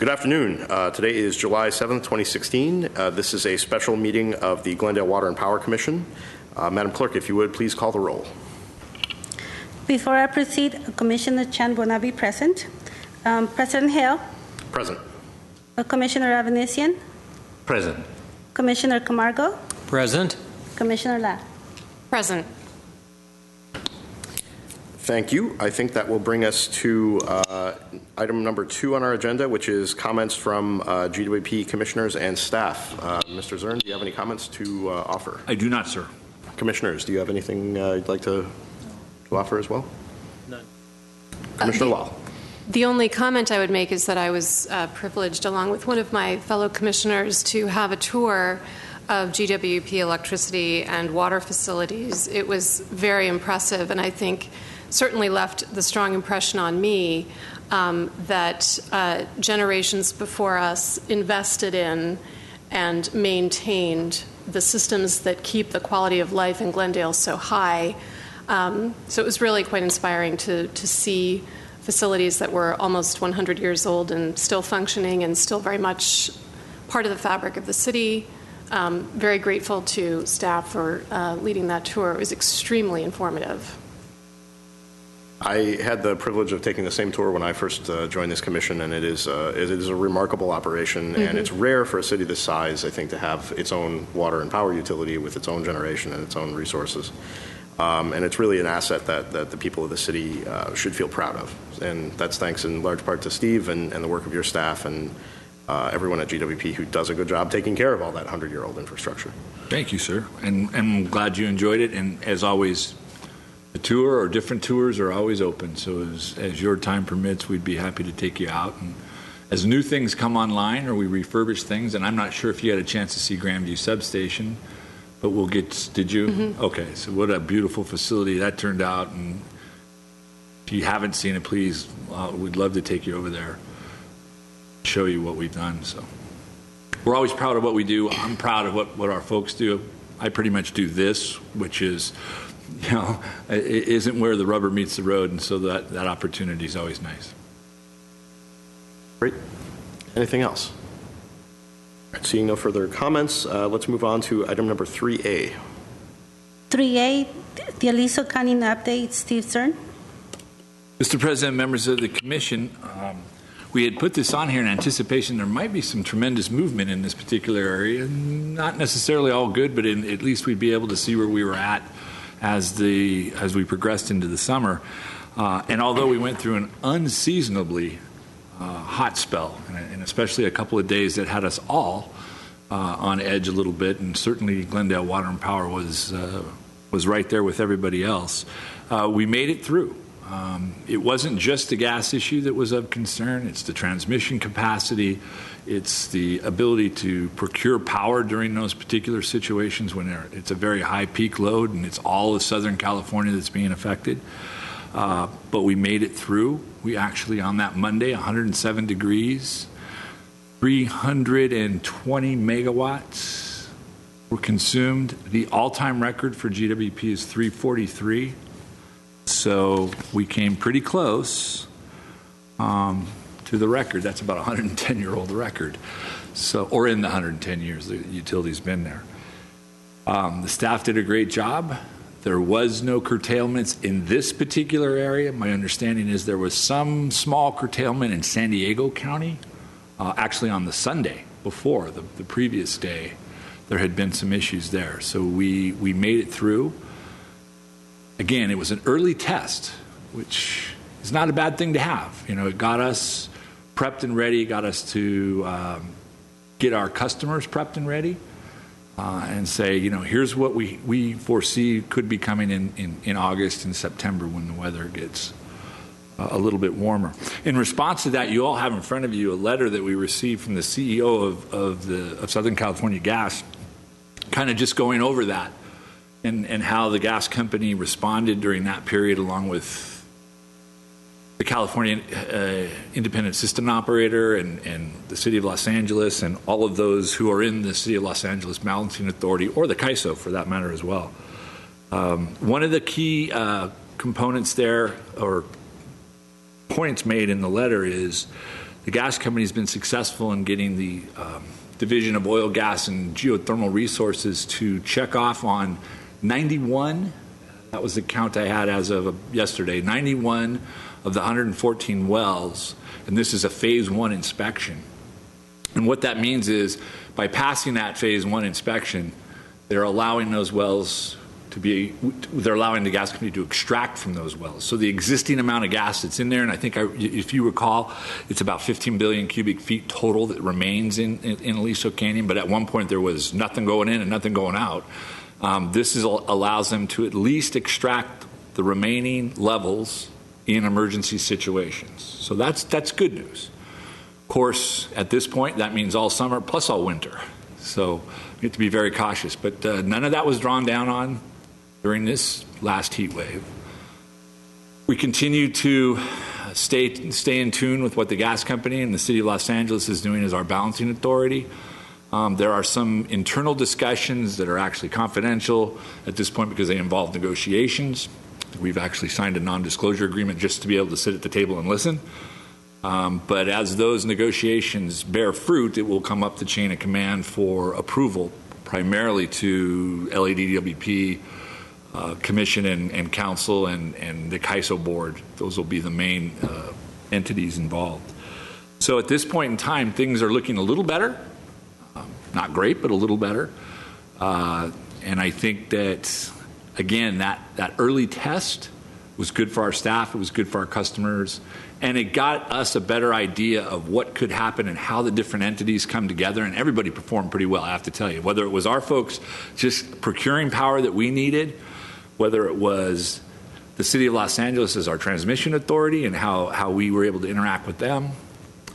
Good afternoon. Today is July 7th, 2016. This is a special meeting of the Glendale Water and Power Commission. Madam Clerk, if you would, please call the roll. Before I proceed, Commissioner Chan will not be present. President Hale? Present. Commissioner Avanesian? Present. Commissioner Camargo? Present. Commissioner La? Present. Thank you. I think that will bring us to item number 2 on our agenda, which is comments from GWP commissioners and staff. Mr. Zern, do you have any comments to offer? I do not, sir. Commissioners, do you have anything you'd like to offer as well? None. Commissioner Law. The only comment I would make is that I was privileged, along with one of my fellow commissioners, to have a tour of GWP electricity and water facilities. It was very impressive, and I think certainly left the strong impression on me that generations before us invested in and maintained the systems that keep the quality of life in Glendale so high. So it was really quite inspiring to see facilities that were almost 100 years old and still functioning and still very much part of the fabric of the city. Very grateful to staff for leading that tour. It was extremely informative. I had the privilege of taking the same tour when I first joined this commission, and it is a remarkable operation, and it's rare for a city this size, I think, to have its own water and power utility with its own generation and its own resources. And it's really an asset that the people of the city should feel proud of. And that's thanks in large part to Steve and the work of your staff and everyone at GWP who does a good job taking care of all that 100-year-old infrastructure. Thank you, sir. And I'm glad you enjoyed it. And as always, the tour or different tours are always open. So as your time permits, we'd be happy to take you out. And as new things come online or we refurbish things, and I'm not sure if you had a chance to see Grandview Substation, but we'll get, did you? Mm-hmm. Okay, so what a beautiful facility that turned out. And if you haven't seen it, please, we'd love to take you over there, show you what we've done. So we're always proud of what we do. I'm proud of what our folks do. I pretty much do this, which is, it isn't where the rubber meets the road, and so that opportunity is always nice. Great. Anything else? Seeing no further comments, let's move on to item number 3A. 3A, the Aliso County update, Steve Zern. Mr. President, members of the Commission, we had put this on here in anticipation there might be some tremendous movement in this particular area. Not necessarily all good, but at least we'd be able to see where we were at as we progressed into the summer. And although we went through an unseasonably hot spell, and especially a couple of days that had us all on edge a little bit, and certainly Glendale Water and Power was right there with everybody else, we made it through. It wasn't just the gas issue that was of concern. It's the transmission capacity. It's the ability to procure power during those particular situations when it's a very high peak load and it's all of Southern California that's being affected. But we made it through. We actually, on that Monday, 107 degrees, 320 megawatts were consumed. The all-time record for GWP is 343. So we came pretty close to the record. That's about a 110-year-old record. So, or in the 110 years the utility's been there. The staff did a great job. There was no curtailments in this particular area. My understanding is there was some small curtailment in San Diego County. Actually, on the Sunday before, the previous day, there had been some issues there. So we made it through. Again, it was an early test, which is not a bad thing to have. It got us prepped and ready, got us to get our customers prepped and ready. And say, here's what we foresee could be coming in August and September when the weather gets a little bit warmer. In response to that, you all have in front of you a letter that we received from the CEO of Southern California Gas, kind of just going over that and how the gas company responded during that period, along with the California Independent System Operator and the City of Los Angeles and all of those who are in the City of Los Angeles Balancing Authority, or the CAISO for that matter as well. One of the key components there, or points made in the letter, is the gas company has been successful in getting the Division of Oil, Gas, and Geothermal Resources to check off on 91, that was the count I had as of yesterday, 91 of the 114 wells, and this is a phase 1 inspection. And what that means is by passing that phase 1 inspection, they're allowing those wells they're allowing the gas company to extract from those wells. So the existing amount of gas that's in there, and I think if you recall, it's about 15 billion cubic feet total that remains in Aliso Canyon, but at one point there was nothing going in and nothing going out. This allows them to at least extract the remaining levels in emergency situations. So that's good news. Of course, at this point, that means all summer plus all winter. So we have to be very cautious. But none of that was drawn down on during this last heat wave. We continue to stay in tune with what the gas company and the city of Los Angeles is doing as our balancing authority. There are some internal discussions that are actually confidential at this point because they involve negotiations. We've actually signed a non-disclosure agreement just to be able to sit at the table and listen. But as those negotiations bear fruit, it will come up the chain of command for approval, primarily to LADWP, Commission and Council and the CAISO board. Those will be the main entities involved. So at this point in time, things are looking a little better. Not great, but a little better. And I think that, again, that early test was good for our staff. It was good for our customers. And it got us a better idea of what could happen and how the different entities come together. And everybody performed pretty well, I have to tell you. Whether it was our folks just procuring power that we needed, whether it was the city of Los Angeles as our transmission authority and how we were able to interact with them,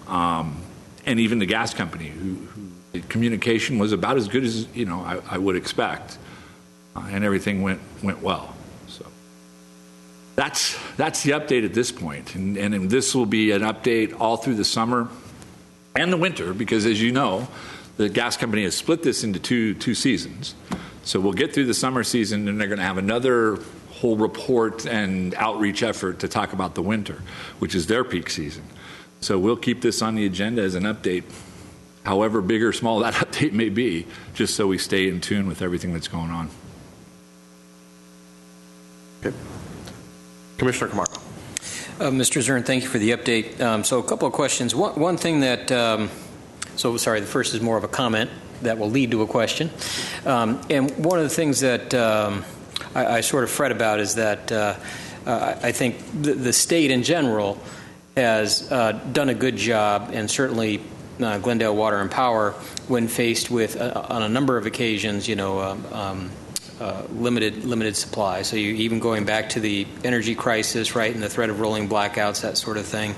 and even the gas company, who the communication was about as good as I would expect, and everything went well. So that's the update at this point, and this will be an update all through the summer and the winter, because as you know, the gas company has split this into two seasons. So we'll get through the summer season, and they're going to have another whole report and outreach effort to talk about the winter, which is their peak season. So we'll keep this on the agenda as an update, however big or small that update may be, just so we stay in tune with everything that's going on. Okay. Commissioner Camargo. Mr. Zern, thank you for the update. So a couple of questions. One thing that, the first is more of a comment that will lead to a question. And one of the things that I sort of fret about is that I think the state in general has done a good job, and certainly Glendale Water and Power, when faced with, on a number of occasions, limited supply. So you even going back to the energy crisis, right, and the threat of rolling blackouts, that sort of thing.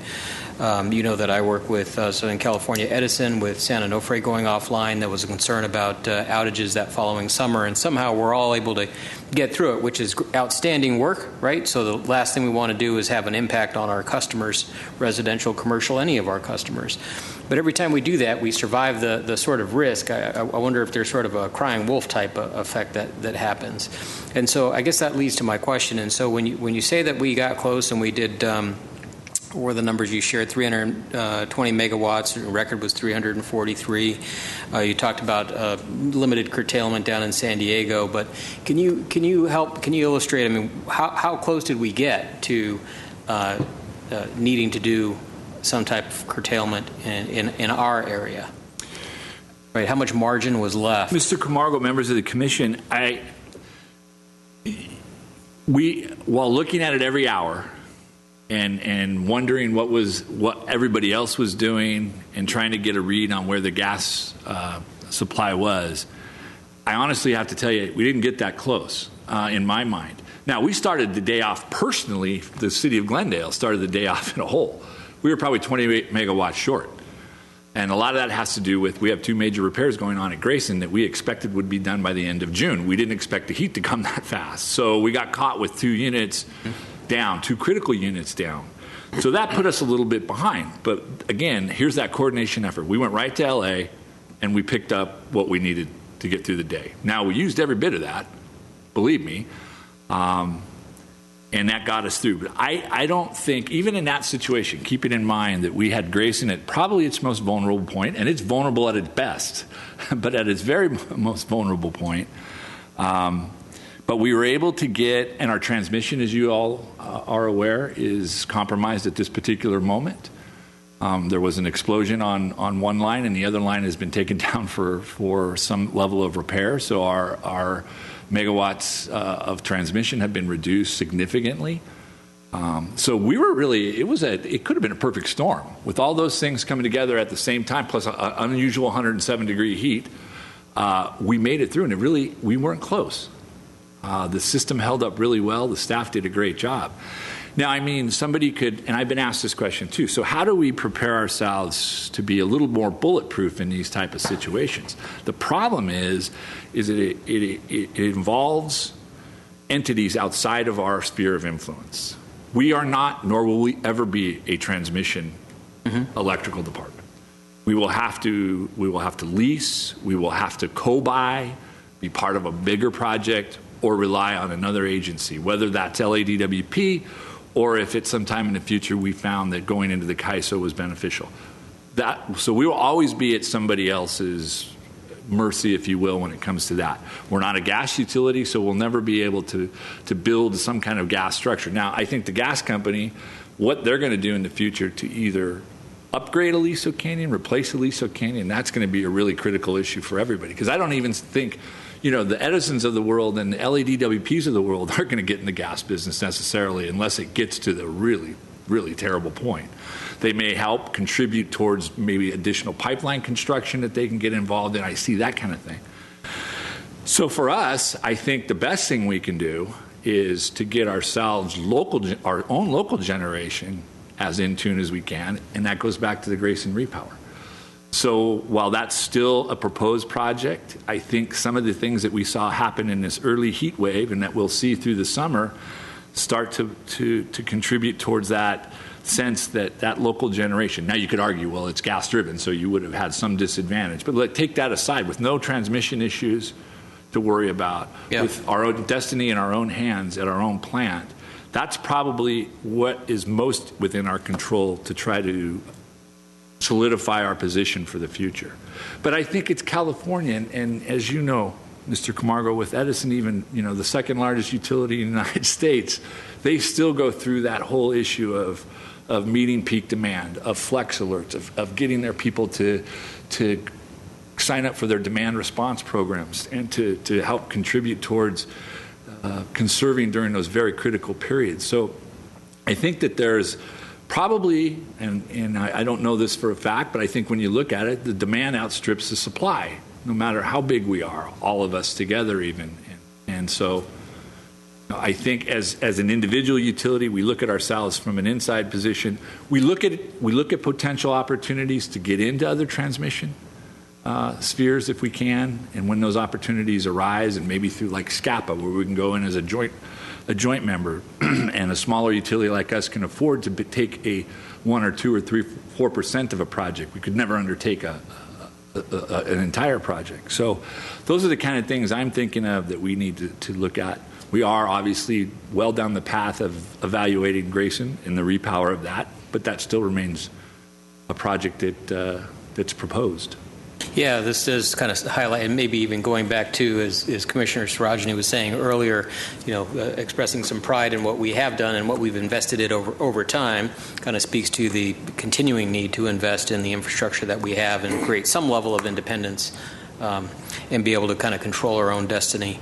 You know that I work with Southern California Edison with San Onofre going offline. There was a concern about outages that following summer, and somehow we're all able to get through it, which is outstanding work, right? So the last thing we want to do is have an impact on our customers, residential, commercial, any of our customers. But every time we do that, we survive the sort of risk. I wonder if there's sort of a crying wolf type of effect that happens. And so I guess that leads to my question. And so when you say that we got close and we did, or the numbers you shared, 320 megawatts, the record was 343. You talked about limited curtailment down in San Diego, but can you illustrate, I mean, how close did we get to needing to do some type of curtailment in our area? Right, how much margin was left? Mr. Camargo, members of the commission, while looking at it every hour, and wondering what everybody else was doing and trying to get a read on where the gas supply was, I honestly have to tell you, we didn't get that close in my mind. Now, we started the day off personally, the city of Glendale started the day off in a hole. We were probably 28 megawatts short. And a lot of that has to do with, we have two major repairs going on at Grayson that we expected would be done by the end of June. We didn't expect the heat to come that fast. So we got caught with two units down, two critical units down. So that put us a little bit behind. But again, here's that coordination effort. We went right to LA and we picked up what we needed to get through the day. Now, we used every bit of that, believe me. And that got us through. But I don't think, even in that situation, keeping in mind that we had Grayson at probably its most vulnerable point, and it's vulnerable at its best, but at its very most vulnerable point. But we were able to get, and our transmission, as you all are aware, is compromised at this particular moment. There was an explosion on one line, and the other line has been taken down for some level of repair. So our megawatts of transmission have been reduced significantly. So we were really, it could have been a perfect storm with all those things coming together at the same time, plus an unusual 107-degree heat. We made it through, and we weren't close. The system held up really well. The staff did a great job. Now, I mean, somebody could, and I've been asked this question too, so how do we prepare ourselves to be a little more bulletproof in these type of situations? The problem is that it involves entities outside of our sphere of influence. We are not, nor will we ever be, a transmission electrical department. We will have to lease, we will have to co-buy, be part of a bigger project, or rely on another agency, whether that's LADWP or if it's sometime in the future we found that going into the CAISO was beneficial. So we will always be at somebody else's mercy, if you will, when it comes to that. We're not a gas utility, so we'll never be able to build some kind of gas structure. Now, I think the gas company, what they're going to do in the future to either upgrade Aliso Canyon, replace Aliso Canyon, that's going to be a really critical issue for everybody. Because I don't even think, the Edisons of the world and the LADWPs of the world aren't going to get in the gas business necessarily unless it gets to the really, really terrible point. They may help contribute towards maybe additional pipeline construction that they can get involved in. I see that kind of thing. So for us, I think the best thing we can do is to get ourselves our own local generation as in tune as we can, and that goes back to the Grayson Repower. So while that's still a proposed project, I think some of the things that we saw happen in this early heat wave and that we'll see through the summer start to contribute towards that sense that local generation. Now you could argue, well, it's gas driven, so you would have had some disadvantage. But take that aside, with no transmission issues to worry about, with our own destiny in our own hands at our own plant, that's probably what is most within our control to try to solidify our position for the future. But I think it's California, and as you know, Mr. Camargo, with Edison, even the second largest utility in the United States, they still go through that whole issue of meeting peak demand, of flex alerts, of getting their people to sign up for their demand response programs and to help contribute towards conserving during those very critical periods. So I think that there's probably, and I don't know this for a fact, but I think when you look at it, the demand outstrips the supply, no matter how big we are, all of us together even. And so I think as an individual utility, we look at ourselves from an inside position. We look at potential opportunities to get into other transmission spheres if we can, and when those opportunities arise, and maybe through like SCAPA, where we can go in as a joint member, and a smaller utility like us can afford to take a 1 or 2 or 3, 4% of a project. We could never undertake an entire project. So those are the kind of things I'm thinking of that we need to look at. We are obviously well down the path of evaluating Grayson and the repower of that, but that still remains a project that's proposed. Yeah, this does kind of highlight, and maybe even going back to, as Commissioner Sarojini was saying earlier, expressing some pride in what we have done and what we've invested in over time, kind of speaks to the continuing need to invest in the infrastructure that we have and create some level of independence and be able to kind of control our own destiny.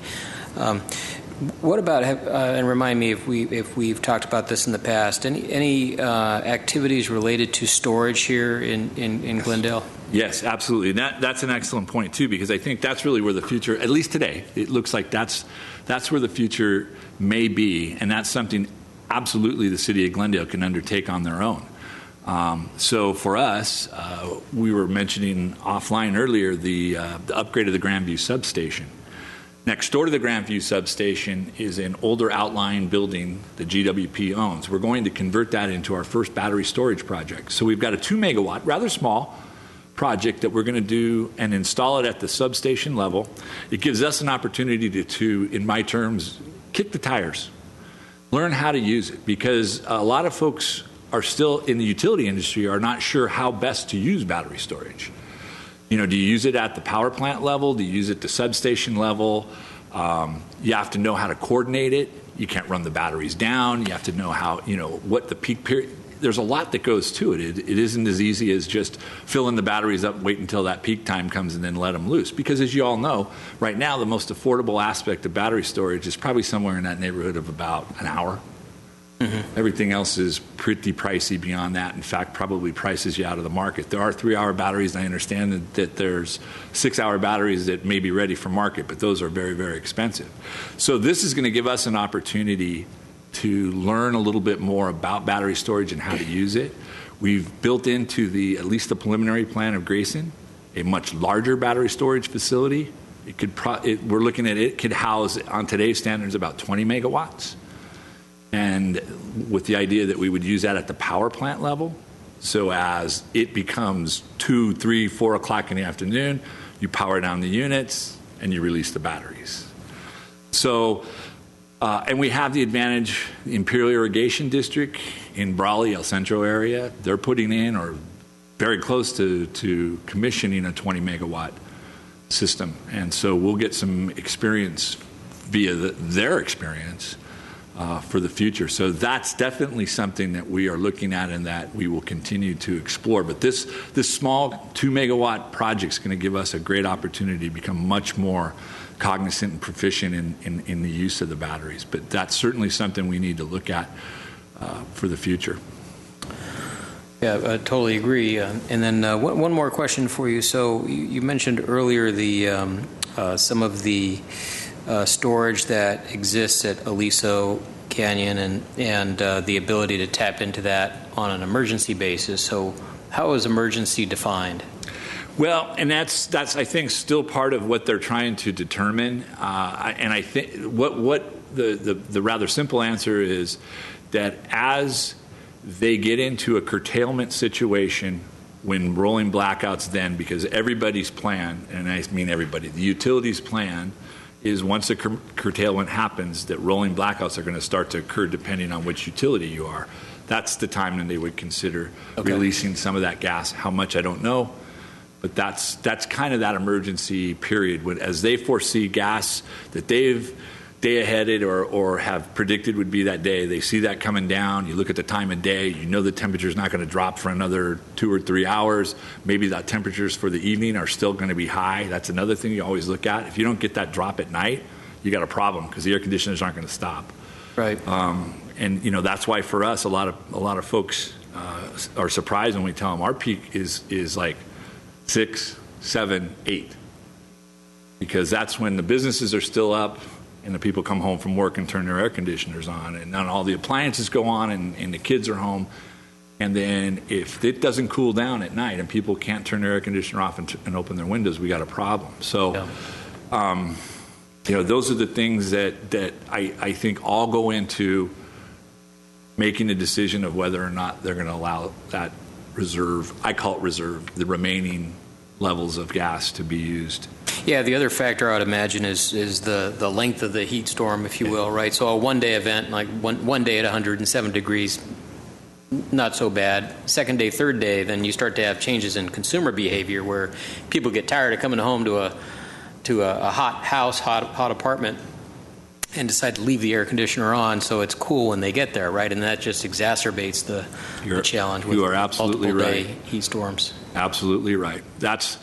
What about, and remind me if we've talked about this in the past, any activities related to storage here in Glendale? Yes, absolutely. That's an excellent point, too, because I think that's really where the future, at least today, it looks like that's where the future may be, and that's something absolutely the city of Glendale can undertake on their own. So for us, we were mentioning offline earlier the upgrade of the Grandview substation. Next door to the Grandview substation is an older outlying building that GWP owns. We're going to convert that into our first battery storage project. So we've got a 2 megawatt, rather small project that we're going to do and install it at the substation level. It gives us an opportunity to in my terms, kick the tires. learn how to use it, because a lot of folks are still in the utility industry are not sure how best to use battery storage. You know, do you use it at the power plant level? Do you use it at the substation level? You have to know how to coordinate it. You can't run the batteries down. You have to know how, you know, what the peak period. There's a lot that goes to it. It isn't as easy as just filling the batteries up, wait until that peak time comes, and then let them loose. Because as you all know, right now, the most affordable aspect of battery storage is probably somewhere in that neighborhood of about an hour. Mm-hmm. Everything else is pretty pricey beyond that. In fact, probably prices you out of the market. There are 3-hour batteries, and I understand that there's 6-hour batteries that may be ready for market, but those are very, very expensive. So this is going to give us an opportunity to learn a little bit more about battery storage and how to use it. We've built into at least the preliminary plan of Grayson, a much larger battery storage facility. We're looking at it could house, on today's standards, about 20 megawatts. And with the idea that we would use that at the power plant level, so as it becomes 2, 3, 4 o'clock in the afternoon, you power down the units and you release the batteries. So, and we have the advantage, the Imperial Irrigation District in Brawley, El Centro area, they're putting in or very close to commissioning a 20 megawatt system. And so we'll get some experience via their experience for the future. So that's definitely something that we are looking at and that we will continue to explore. But this small 2 megawatt project is going to give us a great opportunity to become much more cognizant and proficient in the use of the batteries. But that's certainly something we need to look at for the future. Yeah, I totally agree. And then one more question for you. So you mentioned earlier some of the storage that exists at Aliso Canyon and the ability to tap into that on an emergency basis. So how is emergency defined? Well, and that's I think still part of what they're trying to determine. And I think what the rather simple answer is that as they get into a curtailment situation when rolling blackouts, then because everybody's plan, and I mean everybody, the utilities plan is once a curtailment happens that rolling blackouts are going to start to occur depending on which utility you are. That's the time when they would consider releasing some of that gas. How much, I don't know. But that's kind of that emergency period when, as they foresee gas that they've day-aheaded or have predicted would be that day, they see that coming down. You look at the time of day, you know the temperature is not going to drop for another 2 or 3 hours. Maybe the temperatures for the evening are still going to be high. That's another thing you always look at. If you don't get that drop at night, you got a problem because the air conditioners aren't going to stop. Right. And you know that's why for us, a lot of folks are surprised when we tell them our peak is like 6, 7, 8, because that's when the businesses are still up and the people come home from work and turn their air conditioners on, and then all the appliances go on and the kids are home. And then if it doesn't cool down at night and people can't turn their air conditioner off and open their windows, we got a problem. So, you know, those are the things that I think all go into making the decision of whether or not they're going to allow that reserve, I call it reserve, the remaining levels of gas to be used. Yeah, the other factor I would imagine is the length of the heat storm, if you will, right? So a one-day event, like one day at 107 degrees, not so bad. Second day, third day, then you start to have changes in consumer behavior where people get tired of coming home to a hot house, hot apartment, and decide to leave the air conditioner on so it's cool when they get there, right? And that just exacerbates the challenge with multiple day heat storms. Absolutely right. That's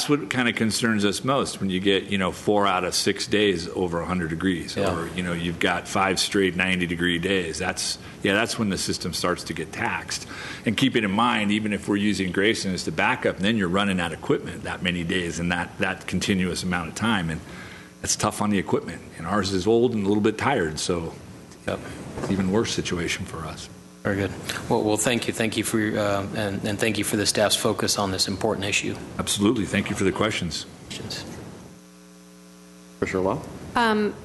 what kind of concerns us most when you get 4 out of 6 days over 100 degrees, or you've got 5 straight 90-degree days. That's when the system starts to get taxed. And keeping in mind, even if we're using Grayson as the backup, then you're running out of equipment that many days and that continuous amount of time, and it's tough on the equipment. And ours is old and a little bit tired, so it's an even worse situation for us. Very good. Well, thank you for and thank you for the staff's focus on this important issue. Absolutely. Thank you for the questions. Commissioner Lau? I'm,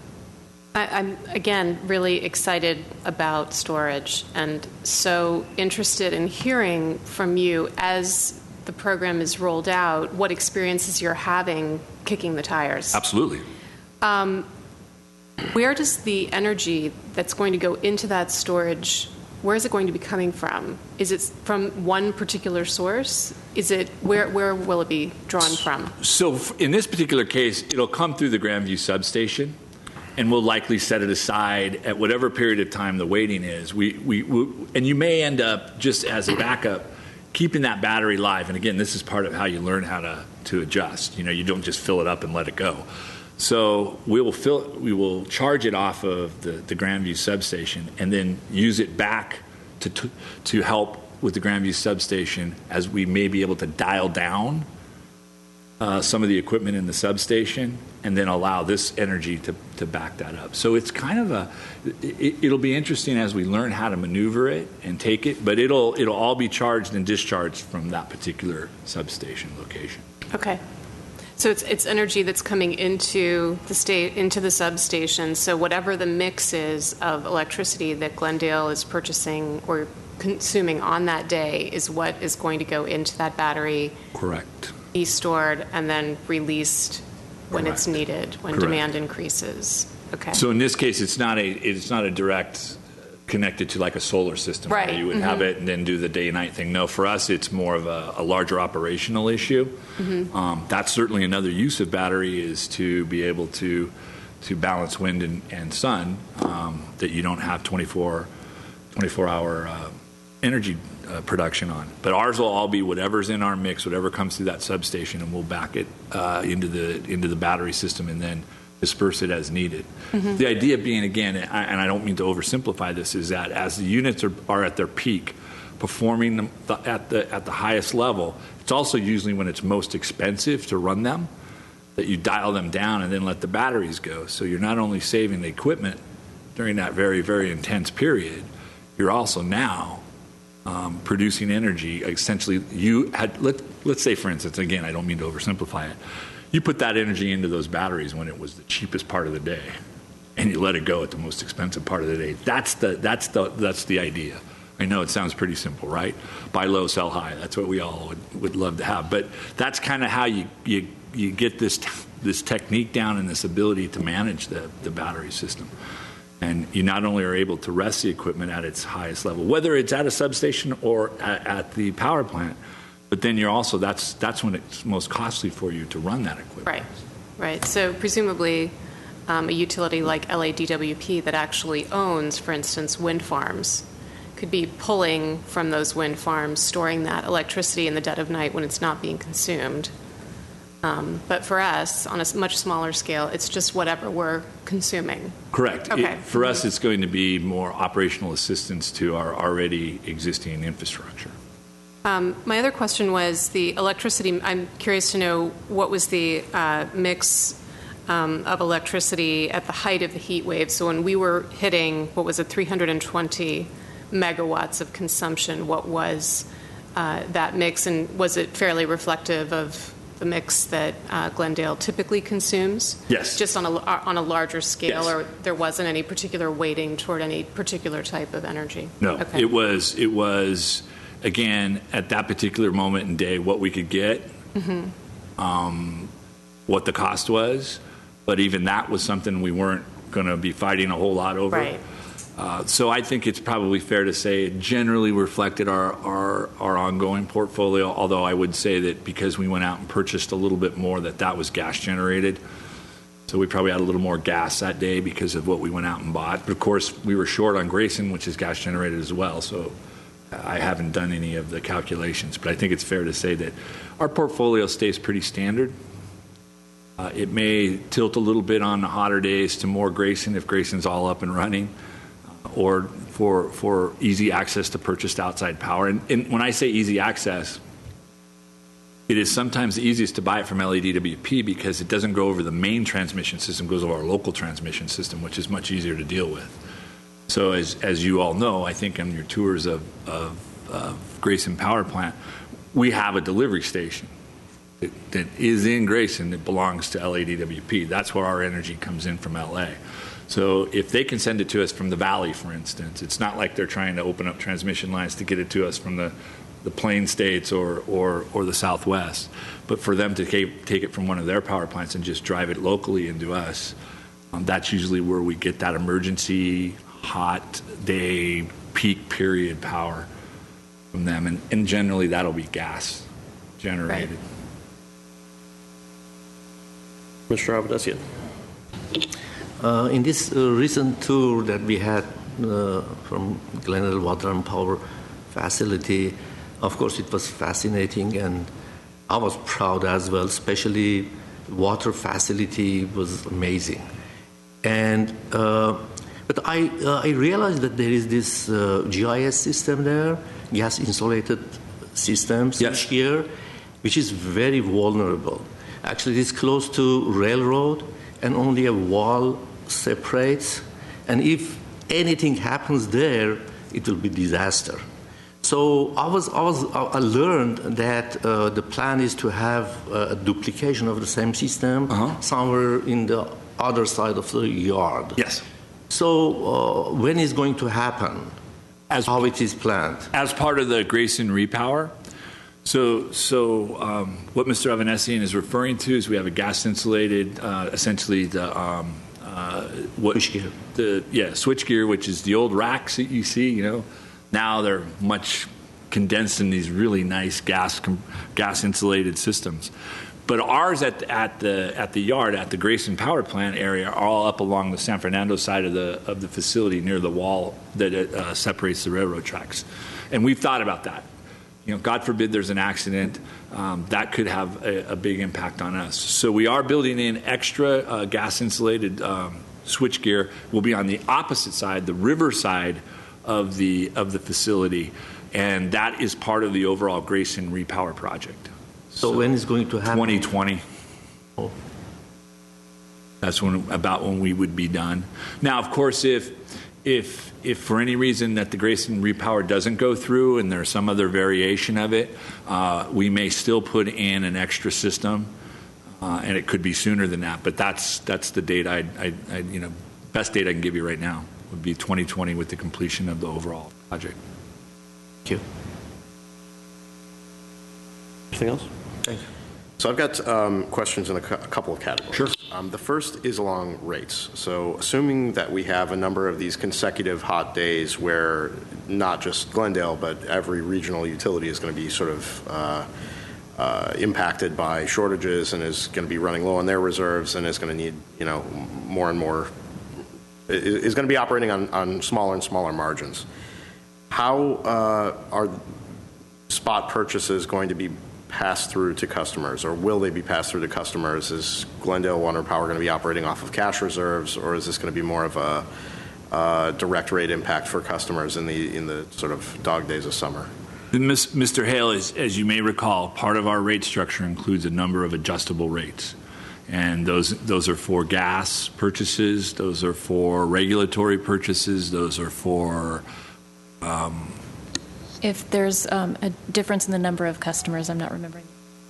again, really excited about storage and so interested in hearing from you as the program is rolled out, what experiences you're having kicking the tires. Absolutely. Where does the energy that's going to go into that storage, where is it going to be coming from? Is it from one particular source? Is it, where will it be drawn from? So in this particular case, it'll come through the Grandview substation, and we'll likely set it aside at whatever period of time the waiting is. And you may end up, just as a backup, keeping that battery live. And again, this is part of how you learn how to adjust. You don't just fill it up and let it go. So we will charge it off of the Grandview substation and then use it back to help with the Grandview substation as we may be able to dial down some of the equipment in the substation and then allow this energy to back that up. So it's kind of it'll be interesting as we learn how to maneuver it and take it, but it'll all be charged and discharged from that particular substation location. Okay. So it's energy that's coming into the substation. So whatever the mix is of electricity that Glendale is purchasing or consuming on that day is what is going to go into that battery. Correct. Be stored and then released when Correct. It's needed, when Correct. demand increases. Okay. So in this case, it's not a direct connected to like a solar system Right. where you would have it and then do the day and night thing. No, for us, it's more of a larger operational issue. That's certainly another use of battery is to be able to balance wind and sun, that you don't have 24-hour energy production on. But ours will all be whatever's in our mix, whatever comes through that substation, and we'll back it into the battery system and then disperse it as needed. The idea being, again, and I don't mean to oversimplify this, is that as the units are at their peak, performing them at the highest level, it's also usually when it's most expensive to run them that you dial them down and then let the batteries go. So you're not only saving the equipment during that very, very intense period, you're also now producing energy. Essentially, let's say, for instance, again, I don't mean to oversimplify it, you put that energy into those batteries when it was the cheapest part of the day, and you let it go at the most expensive part of the day. That's the idea. I know it sounds pretty simple, right? Buy low, sell high. That's what we all would love to have. But that's kind of how you get this technique down and this ability to manage the battery system. And you not only are able to rest the equipment at its highest level, whether it's at a substation or at the power plant, but then you're also, that's when it's most costly for you to run that equipment. Right. So presumably a utility like LADWP that actually owns, for instance, wind farms could be pulling from those wind farms, storing that electricity in the dead of night when it's not being consumed. But for us, on a much smaller scale, it's just whatever we're consuming. Correct. Okay. For us, it's going to be more operational assistance to our already existing infrastructure. My other question was the electricity. I'm curious to know what was the mix of electricity at the height of the heat wave. So when we were hitting, 320 megawatts of consumption, what was that mix, and was it fairly reflective of the mix that Glendale typically consumes? Yes. Just on a larger scale, Yes. or there wasn't any particular weighting toward any particular type of energy? No, Okay. it was, again, at that particular moment in day, what we could get, what the cost was, but even that was something we weren't going to be fighting a whole lot over. Right. So I think it's probably fair to say it generally reflected our ongoing portfolio, although I would say that because we went out and purchased a little bit more, that was gas generated. So we probably had a little more gas that day because of what we went out and bought. But of course, we were short on Grayson, which is gas generated as well. So I haven't done any of the calculations, but I think it's fair to say that our portfolio stays pretty standard. It may tilt a little bit on the hotter days to more Grayson if Grayson's all up and running, or for easy access to purchased outside power. And when I say easy access, it is sometimes the easiest to buy it from LADWP because it doesn't go over the main transmission system, it goes over our local transmission system, which is much easier to deal with. So as you all know, I think on your tours of Grayson Power Plant, we have a delivery station that is in Grayson that belongs to LADWP. That's where our energy comes in from LA. So if they can send it to us from the valley, for instance, it's not like they're trying to open up transmission lines to get it to us from the Plain States or the Southwest. But for them to take it from one of their power plants and just drive it locally into us, That's usually where we get that emergency hot day peak period power from them, and generally that'll be gas generated. Mr. Avedesian. In this recent tour that we had from Glendale Water and Power Facility, of course it was fascinating, and I was proud as well, especially water facility was amazing. And but I realized that there is this GIS system there, gas insulated system, here, which is very vulnerable. Actually, it's close to railroad, and only a wall separates. And if anything happens there, it will be disaster. So I learned that the plan is to have a duplication of the same system somewhere in the other side of the yard. Yes. So when is going to happen? How it is planned? As part of the Grayson Repower. So what Mr. Avedesian is referring to is we have a gas insulated, essentially the switchgear. Switchgear, which is the old racks that you see. You know, now they're much condensed in these really nice gas insulated systems. But ours at the yard, at the Grayson Power Plant area, are all up along the San Fernando side of the facility near the wall that separates the railroad tracks. And we've thought about that. You know, God forbid there's an accident, that could have a big impact on us. So we are building in extra gas insulated switchgear. Will be on the opposite side, the river side of the facility, and that is part of the overall Grayson Repower project. So when is going to happen? 2020. Oh. That's when we would be done. Now, of course, if for any reason that the Grayson Repower doesn't go through and there's some other variation of it, we may still put in an extra system, and it could be sooner than that. But that's the date best date I can give you right now would be 2020 with the completion of the overall project. Thank you. Anything else? Thank you. So I've got questions in a couple of categories. Sure. The first is along rates. So assuming that we have a number of these consecutive hot days where not just Glendale, but every regional utility is going to be sort of impacted by shortages and is going to be running low on their reserves and is going to need, more and more, is going to be operating on smaller and smaller margins. How are spot purchases going to be passed through to customers, or will they be passed through to customers? Is Glendale Water Power going to be operating off of cash reserves, or is this going to be more of a direct rate impact for customers in the sort of dog days of summer? Mr. Hale, as you may recall, part of our rate structure includes a number of adjustable rates. And those are for gas purchases, those are for regulatory purchases, those are for if there's a difference in the number of customers, I'm not remembering.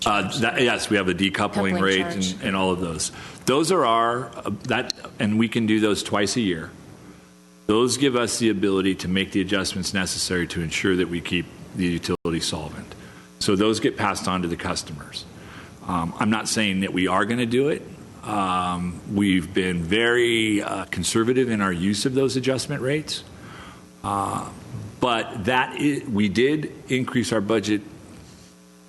Yes, we have a decoupling rate and all of those. Those are and we can do those twice a year. Those give us the ability to make the adjustments necessary to ensure that we keep the utility solvent. So those get passed on to the customers. I'm not saying that we are going to do it. We've been very conservative in our use of those adjustment rates. But we did increase our budget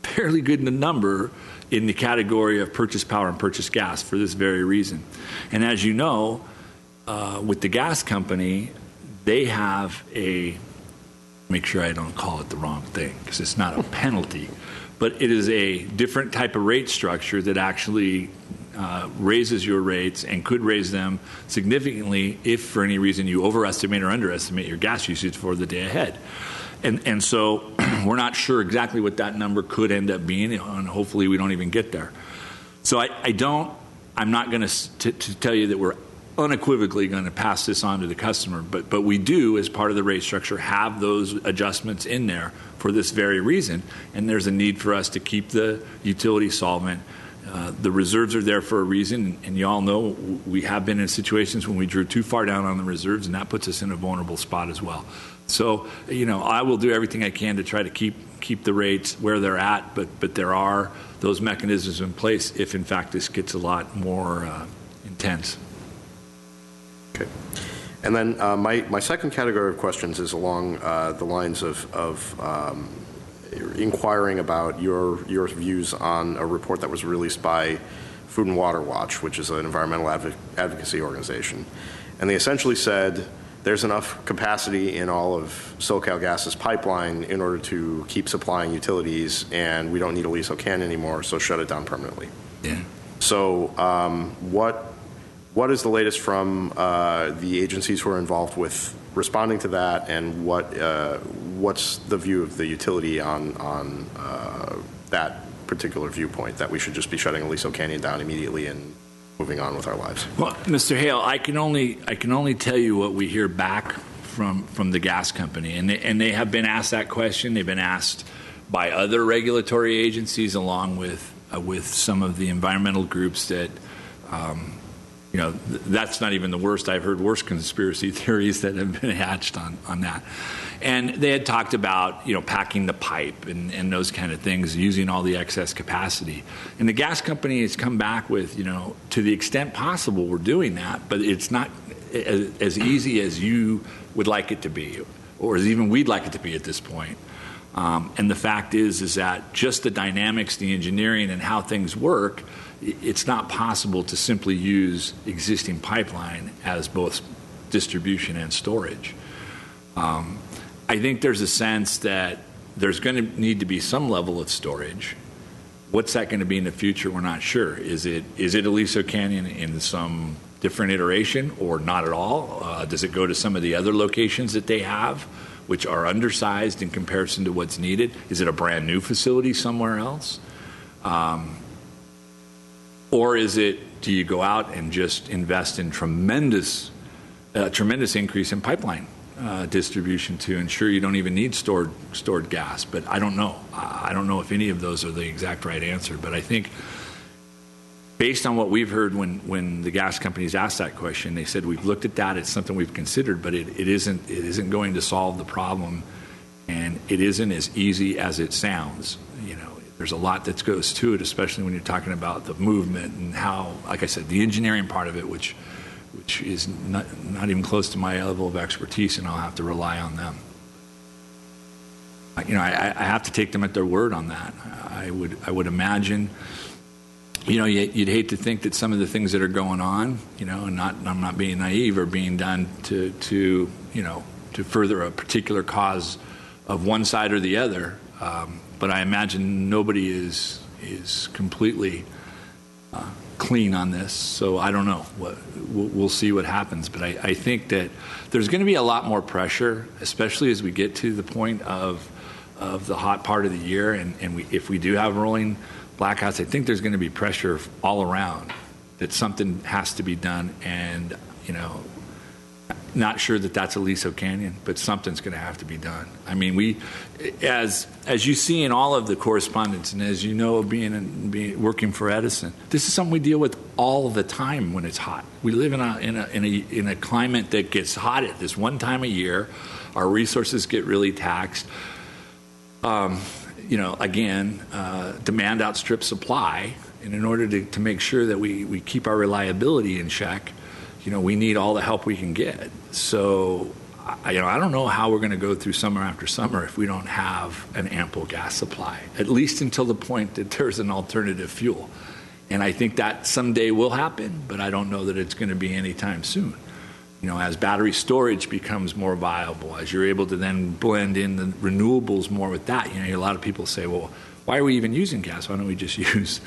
fairly good in the number in the category of purchase power and purchase gas for this very reason. And as you know, with the gas company, they have make sure I don't call it the wrong thing, because it's not a penalty, but it is a different type of rate structure that actually raises your rates and could raise them significantly if for any reason you overestimate or underestimate your gas usage for the day ahead. And so we're not sure exactly what that number could end up being, and hopefully we don't even get there. So I'm not going to tell you that we're unequivocally going to pass this on to the customer, but we do, as part of the rate structure, have those adjustments in there for this very reason, and there's a need for us to keep the utility solvent. The reserves are there for a reason, and you all know we have been in situations when we drew too far down on the reserves, and that puts us in a vulnerable spot as well. So, I will do everything I can to try to keep the rates where they're at, but there are those mechanisms in place if, in fact, this gets a lot more intense. Okay. And then my second category of questions is along the lines of inquiring about your views on a report that was released by Food and Water Watch, which is an environmental advocacy organization. And they essentially said there's enough capacity in all of SoCalGas's pipeline in order to keep supplying utilities, and we don't need Aliso Canyon anymore, so shut it down permanently. Yeah. So what is the latest from the agencies who are involved with responding to that, and what's the view of the utility on that particular viewpoint, that we should just be shutting Aliso Canyon down immediately and moving on with our lives? Well, Mr. Hale, I can only tell you what we hear back from the gas company, and they have been asked that question. They've been asked by other regulatory agencies, along with some of the environmental groups that. That's not even the worst. I've heard worse conspiracy theories that have been hatched on that. And they had talked about, packing the pipe and those kind of things, using all the excess capacity. And the gas company has come back with, to the extent possible, we're doing that, but it's not as easy as you would like it to be, or as even we'd like it to be at this point. And the fact is that just the dynamics, the engineering, and how things work, it's not possible to simply use existing pipeline as both distribution and storage. I think there's a sense that there's going to need to be some level of storage. What's that going to be in the future? We're not sure. Is it Aliso Canyon in some different iteration, or not at all? Does it go to some of the other locations that they have, which are undersized in comparison to what's needed? Is it a brand new facility somewhere else? Or do you go out and just invest in tremendous increase in pipeline distribution to ensure you don't even need stored gas? But I don't know. I don't know if any of those are the exact right answer. But I think based on what we've heard when the gas companies asked that question, they said, we've looked at that, it's something we've considered, but it isn't going to solve the problem, and it isn't as easy as it sounds. There's a lot that goes to it, especially when you're talking about the movement and how, like I said, the engineering part of it, which is not even close to my level of expertise, and I'll have to rely on them. I have to take them at their word on that. I would imagine, you'd hate to think that some of the things that are going on, and I'm not being naive, are being done to further a particular cause of one side or the other. But I imagine nobody is completely clean on this, so I don't know. We'll see what happens. But I think that there's going to be a lot more pressure, especially as we get to the point of the hot part of the year, and if we do have rolling blackouts, I think there's going to be pressure all around that something has to be done, and not sure that that's Aliso Canyon, but something's going to have to be done. I mean, as you see in all of the correspondence, and as you know, working for Edison, this is something we deal with all the time when it's hot. We live in a climate that gets hot at this one time of year. Our resources get really taxed. Again, demand outstrips supply, and in order to make sure that we keep our reliability in check, we need all the help we can get. So, I don't know how we're going to go through summer after summer if we don't have an ample gas supply, at least until the point that there's an alternative fuel. And I think that someday will happen, but I don't know that it's going to be anytime soon. As battery storage becomes more viable, as you're able to then blend in the renewables more with that, a lot of people say, well, why are we even using gas? Why don't we just use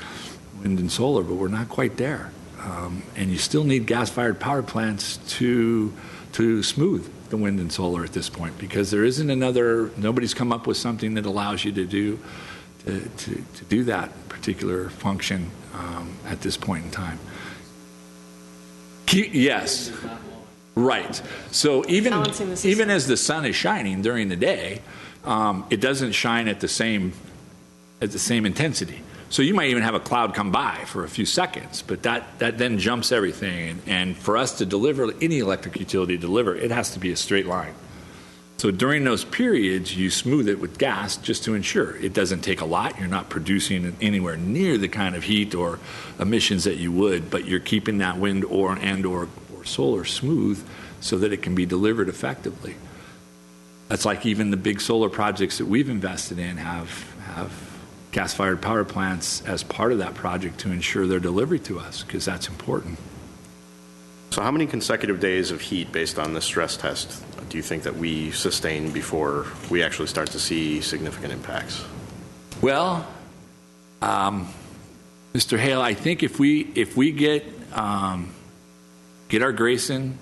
wind and solar? But we're not quite there. And you still need gas-fired power plants to smooth the wind and solar at this point, because there isn't nobody's come up with something that allows you to do that particular function at this point in time. Yes, right. So even as the sun is shining during the day, it doesn't shine at the same intensity. So you might even have a cloud come by for a few seconds, but that then jumps everything. And for us to deliver, any electric utility to deliver, it has to be a straight line. So during those periods, you smooth it with gas just to ensure it doesn't take a lot. You're not producing anywhere near the kind of heat or emissions that you would, but you're keeping that wind or solar smooth so that it can be delivered effectively. That's like even the big solar projects that we've invested in have gas-fired power plants as part of that project to ensure their delivery to us, because that's important. So how many consecutive days of heat based on this stress test do you think that we sustain before we actually start to see significant impacts? Well, Mr. Hale, I think if we get our Grayson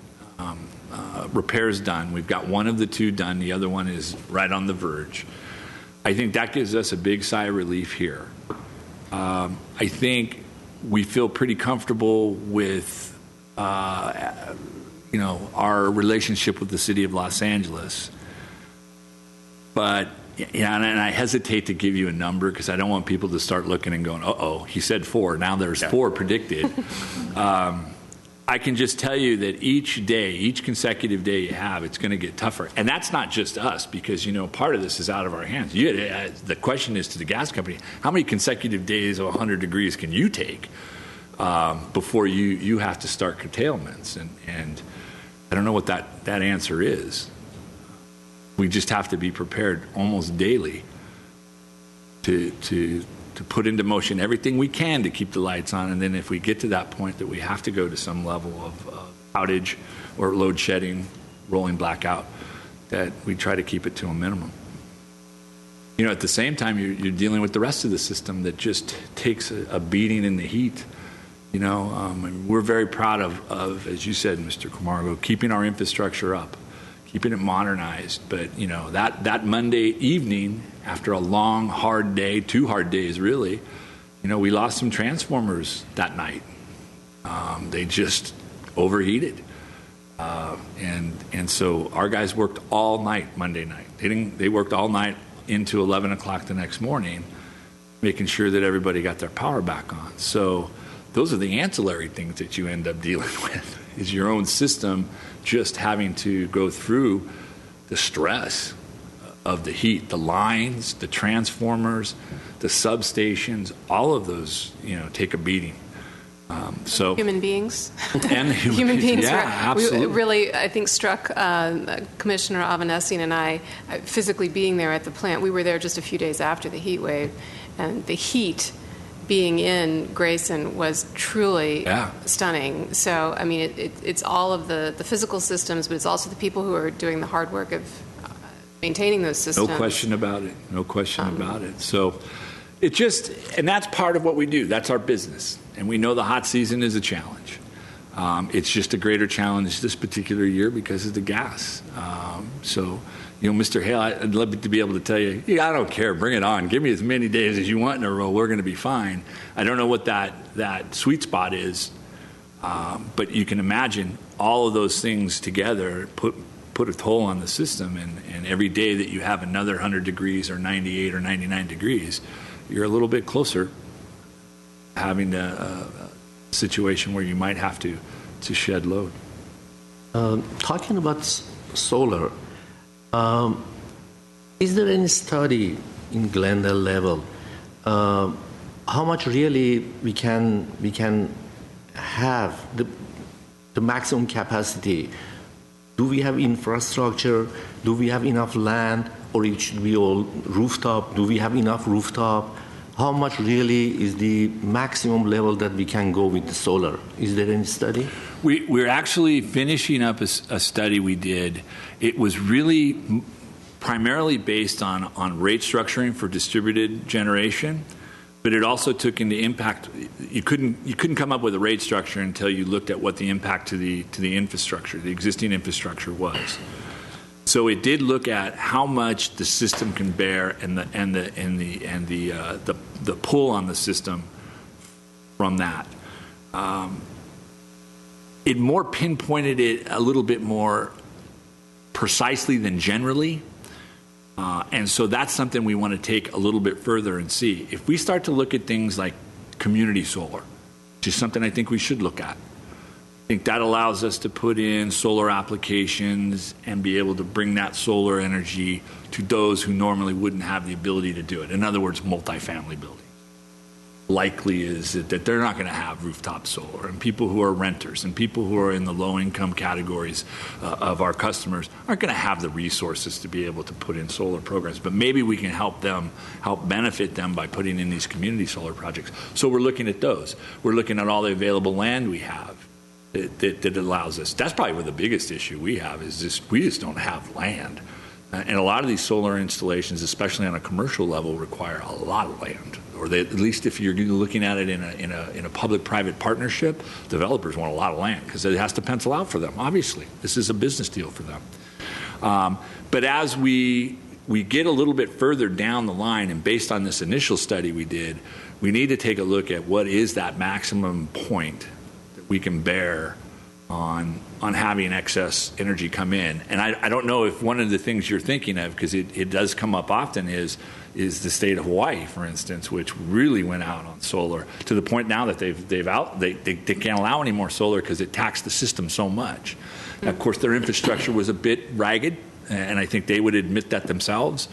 repairs done, we've got one of the two done, the other one is right on the verge. I think that gives us a big sigh of relief here. I think we feel pretty comfortable with our relationship with the city of Los Angeles. But, and I hesitate to give you a number because I don't want people to start looking and going, uh-oh, he said 4, now there's 4 predicted. I can just tell you that each day, each consecutive day you have, it's going to get tougher. And that's not just us, because, part of this is out of our hands. The question is to the gas company, how many consecutive days of 100 degrees can you take before you have to start curtailments? And I don't know what that answer is. We just have to be prepared almost daily to put into motion everything we can to keep the lights on. And then if we get to that point that we have to go to some level of outage or load shedding, rolling blackout, that we try to keep it to a minimum. At the same time, you're dealing with the rest of the system that just takes a beating in the heat. We're very proud of, as you said, Mr. Camargo, keeping our infrastructure up, keeping it modernized. But, that Monday evening, after a long, hard day, 2 hard days really, we lost some transformers that night. They just overheated. And so our guys worked all night Monday night. They worked all night into 11 o'clock the next morning, making sure that everybody got their power back on. So those are the ancillary things that you end up dealing with, is your own system just having to go through the stress of the heat, the lines, the transformers, the substations, all of those, take a beating. So human beings. And human beings. Yeah, absolutely. We really, I think, struck Commissioner Avanesian and I physically being there at the plant. We were there just a few days after the heat wave, and the heat being in Grayson was truly stunning. So, I mean, it's all of the physical systems, but it's also the people who are doing the hard work of maintaining those systems. No question about it. No question about it. So and that's part of what we do. That's our business. And we know the hot season is a challenge. It's just a greater challenge this particular year because of the gas. Mr. Hale, I'd love to be able to tell you, I don't care, bring it on. Give me as many days as you want in a row. We're going to be fine. I don't know what that sweet spot is, but you can imagine all of those things together put a toll on the system. And every day that you have another 100 degrees or 98 or 99 degrees, you're a little bit closer having a situation where you might have to shed load. Talking about solar, is there any study in Glendale level how much really we can have the maximum capacity? Do we have infrastructure? Do we have enough land? Or it should be all rooftop? Do we have enough rooftop? How much really is the maximum level that we can go with the solar? Is there any study? We're actually finishing up a study we did. It was really primarily based on rate structuring for distributed generation, but it also took into impact. You couldn't come up with a rate structure until you looked at what the impact to the infrastructure, the existing infrastructure was. So it did look at how much the system can bear and the pull on the system from that. It more pinpointed it a little bit more precisely than generally. And so that's something we want to take a little bit further and see. If we start to look at things like community solar, which is something I think we should look at, I think that allows us to put in solar applications and be able to bring that solar energy to those who normally wouldn't have the ability to do it. In other words, multifamily buildings likely is that they're not going to have rooftop solar, and people who are renters and people who are in the low-income categories of our customers aren't going to have the resources to be able to put in solar programs. But maybe we can help benefit them by putting in these community solar projects. So we're looking at those. We're looking at all the available land we have that allows us. That's probably where the biggest issue we have is we just don't have land. And a lot of these solar installations, especially on a commercial level, require a lot of land. Or at least if you're looking at it in a public-private partnership, developers want a lot of land because it has to pencil out for them. Obviously, this is a business deal for them. But as we get a little bit further down the line, and based on this initial study we did, we need to take a look at what is that maximum point that we can bear on having excess energy come in. And I don't know if one of the things you're thinking of, because it does come up often, is the state of Hawaii, for instance, which really went out on solar to the point now that they can't allow any more solar because it taxed the system so much. And of course, their infrastructure was a bit ragged, and I think they would admit that themselves.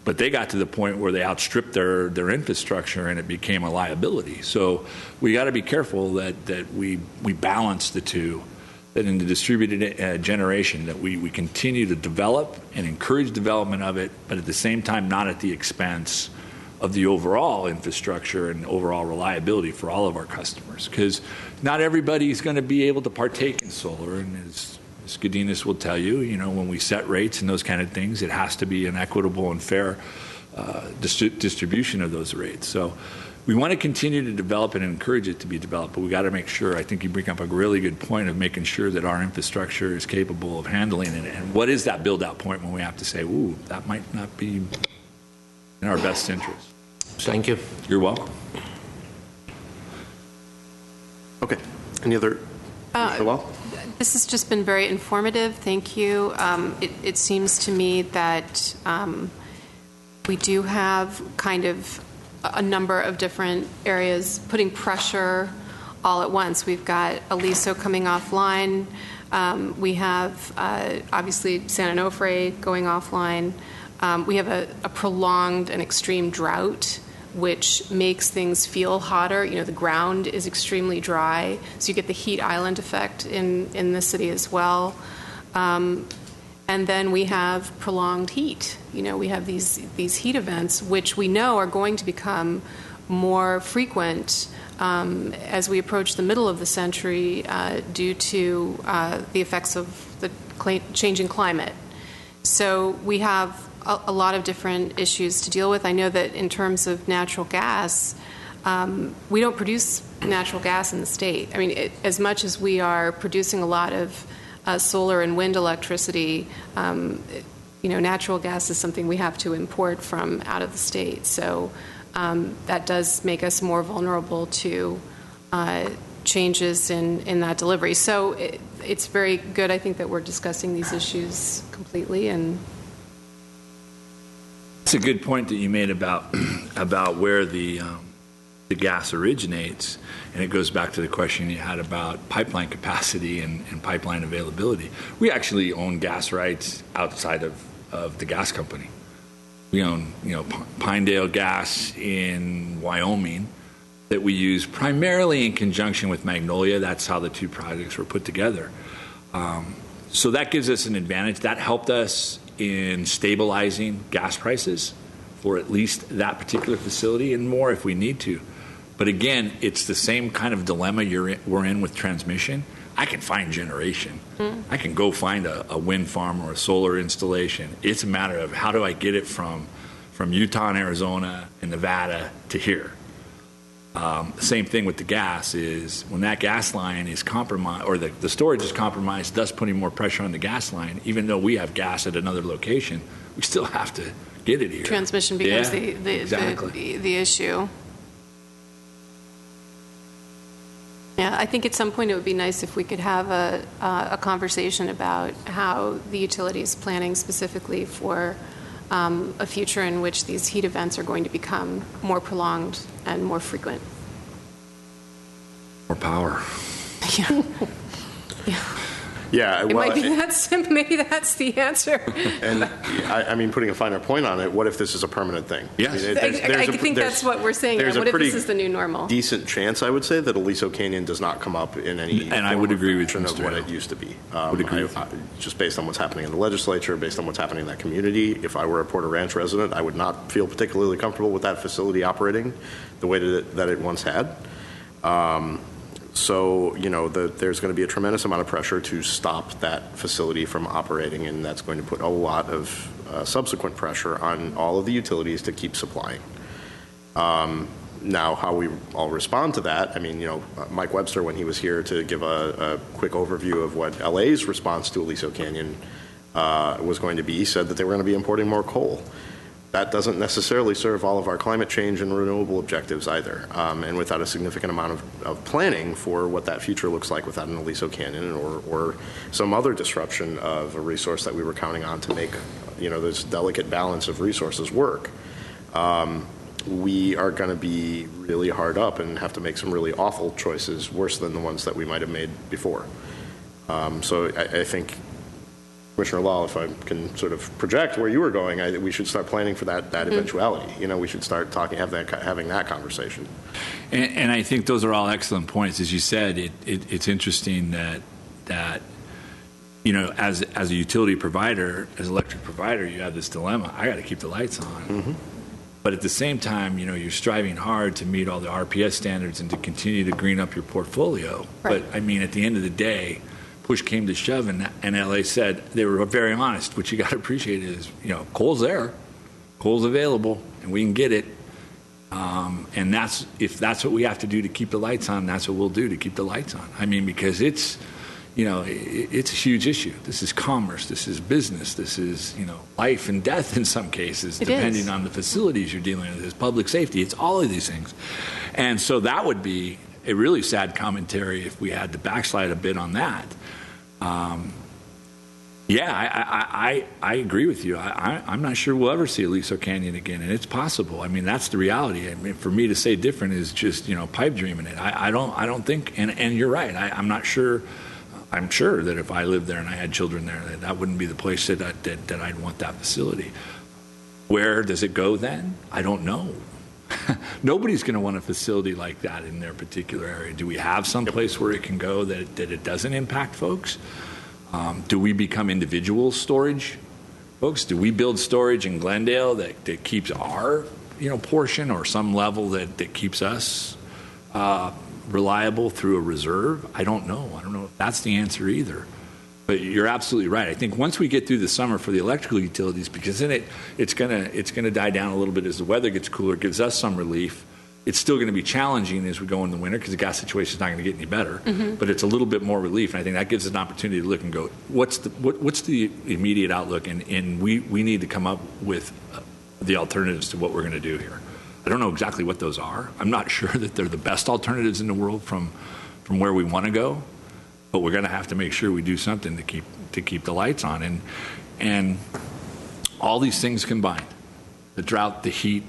But they got to the point where they outstripped their infrastructure, and it became a liability. So we got to be careful that we balance the two. That in the distributed generation that we continue to develop and encourage development of it, but at the same time not at the expense of the overall infrastructure and overall reliability for all of our customers. Because not everybody is going to be able to partake in solar, and as Godinez will tell you, when we set rates and those kind of things, it has to be an equitable and fair distribution of those rates. So we want to continue to develop it and encourage it to be developed, but we got to make sure, I think you bring up a really good point of making sure that our infrastructure is capable of handling it. And what is that build-out point when we have to say, ooh, that might not be in our best interest? Thank you. You're welcome. Okay. Any other? This has just been very informative. Thank you. It seems to me that we do have kind of a number of different areas putting pressure all at once. We've got Aliso coming offline. We have, obviously, San Onofre going offline. We have a prolonged and extreme drought, which makes things feel hotter. The ground is extremely dry, so you get the heat island effect in the city as well. And then we have prolonged heat. We have these heat events, which we know are going to become more frequent as we approach the middle of the century due to the effects of the changing climate. So we have a lot of different issues to deal with. I know that in terms of natural gas, we don't produce natural gas in the state. I mean, as much as we are producing a lot of solar and wind electricity, natural gas is something we have to import from out of the state. So that does make us more vulnerable to changes in that delivery. So it's very good, I think, that we're discussing these issues completely. And it's a good point that you made about where the gas originates, and it goes back to the question you had about pipeline capacity and pipeline availability. We actually own gas rights outside of the gas company. We own, Pinedale Gas in Wyoming that we use primarily in conjunction with Magnolia. That's how the two projects were put together. So that gives us an advantage. That helped us in stabilizing gas prices for at least that particular facility, and more if we need to. But again, it's the same kind of dilemma we're in with transmission. I can find generation. I can go find a wind farm or a solar installation. It's a matter of how do I get it from Utah and Arizona and Nevada to here. Same thing with the gas is when that gas line is compromised or the storage is compromised, thus putting more pressure on the gas line. Even though we have gas at another location, we still have to get it here. Transmission becomes the issue. Yeah, I think at some point it would be nice if we could have a conversation about how the utility is planning specifically for a future in which these heat events are going to become more prolonged and more frequent. More power. Yeah. Yeah. Yeah, It might be that simple. Maybe that's the answer. And I mean, putting a finer point on it, what if this is a permanent thing? Yes. I think that's what we're saying. There's What a if pretty this is the new normal? decent chance, I would say, that Aliso Canyon does not come up in any And I form would or agree with fashion you, of Mr. what Hill. it used to be. Would agree with you. Just based on what's happening in the legislature, based on what's happening in that community, if I were a Porter Ranch resident, I would not feel particularly comfortable with that facility operating the way that it once had. So, there's going to be a tremendous amount of pressure to stop that facility from operating, and that's going to put a lot of subsequent pressure on all of the utilities to keep supplying. Now, how we all respond to that, I mean, Mike Webster, when he was here to give a quick overview of what LA's response to Aliso Canyon was going to be, said that they were going to be importing more coal. That doesn't necessarily serve all of our climate change and renewable objectives either. And without a significant amount of planning for what that future looks like without an Aliso Canyon or some other disruption of a resource that we were counting on to make, this delicate balance of resources work, we are going to be really hard up and have to make some really awful choices, worse than the ones that we might have made before. So I think, Commissioner Lal, if I can sort of project where you were going, we should start planning for that eventuality. We should start having that conversation. And I think those are all excellent points. As you said, it's interesting that as a utility provider, as an electric provider, you have this dilemma. I got to keep the lights on. Mm-hmm. But at the same time, you're striving hard to meet all the RPS standards and to continue to green up your portfolio. Right. But, I mean, at the end of the day, push came to shove, and LA said, they were very honest. What you got to appreciate is, coal's there, coal's available, and we can get it. And if that's what we have to do to keep the lights on, that's what we'll do to keep the lights on. I mean, because it's a huge issue. This is commerce. This is business. This is, life and death in some cases, depending on the facilities you're dealing with. It's public safety. It's all of these things. And so that would be a really sad commentary if we had to backslide a bit on that. I agree with you. I'm not sure we'll ever see Aliso Canyon again, and it's possible. I mean, that's the reality. I mean, for me to say different is just pipe dreaming it. I don't think, and you're right. I'm not sure. I'm sure that if I lived there and I had children there, that wouldn't be the place that I'd want that facility. Where does it go then? I don't know. Nobody's going to want a facility like that in their particular area. Do we have some place where it can go that it doesn't impact folks? Do we become individual storage folks? Do we build storage in Glendale that keeps our portion or some level that keeps us reliable through a reserve? I don't know. I don't know if that's the answer either. But you're absolutely right. I think once we get through the summer for the electrical utilities, because then it's gonna die down a little bit as the weather gets cooler, gives us some relief. It's still going to be challenging as we go in the winter because the gas situation is not going to get any better. Mm-hmm. But it's a little bit more relief, and I think that gives us an opportunity to look and go, what's the immediate outlook? And we need to come up with the alternatives to what we're going to do here. I don't know exactly what those are. I'm not sure that they're the best alternatives in the world from where we want to go. But we're going to have to make sure we do something to keep the lights on, and all these things combined, the drought, the heat,